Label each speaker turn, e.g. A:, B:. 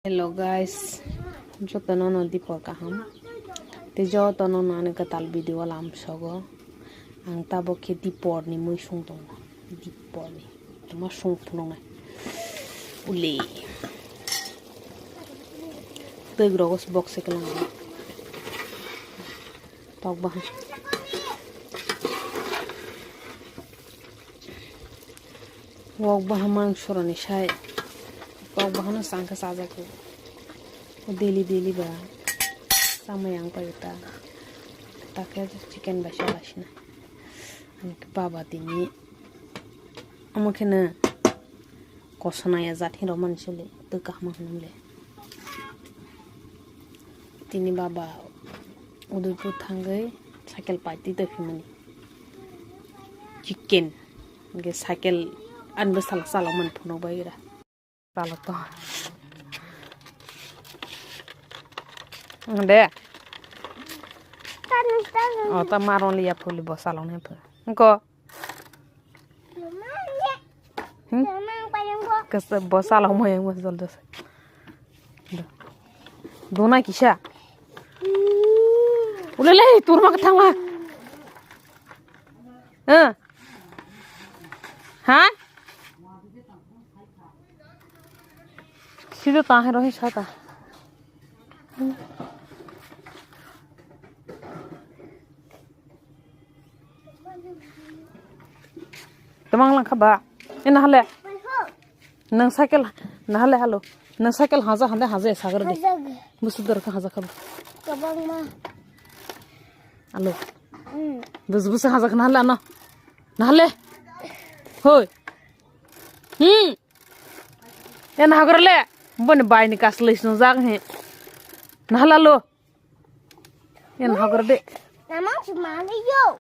A: Hello guys, जो तनो नदी पर का हम ते जो तनो नाने का ताल वीडियो लाम सगो आं ताबो के दीपर नि मुई सुंग दं दीपर नि तमा सुंग फुनं ना उले तेग्रगस बॉक्स के लाम तक बहा वक बहा मांग सरनि शाय वक बहा न सांख साजा को डेली बा सामयांग पायुता ताके चिकेन बाशा बाशना आंके बाबा दिनी आमखेनो कसनाया जाथि र मानसिले तो कामा हमले दिनी बाबा उदयपुर थांगै साइकेल पार्टी दफिमनि चिकेन के साइकेल अनबो साला मन फनो बायरा साला तो दे oh ta maron liya puli bosalong he ko kes bosalong mo yang bosol dos dona kisha ulele tur ma kathang ha sido ta he rohi chata Temang lang ka ba? Ina hale. Nang cycle na hale halo. Nang cycle haza hande haza sagar de. Busudar ka haza ka ba.
B: Kabang ma.
A: Alo. Bus haza ka na hale na. Na hale. Hoy. Ina hagar le. Bon bai ni kaslis no zag he. Na hale lo. Ina hagar de.
B: Namang si mali yo.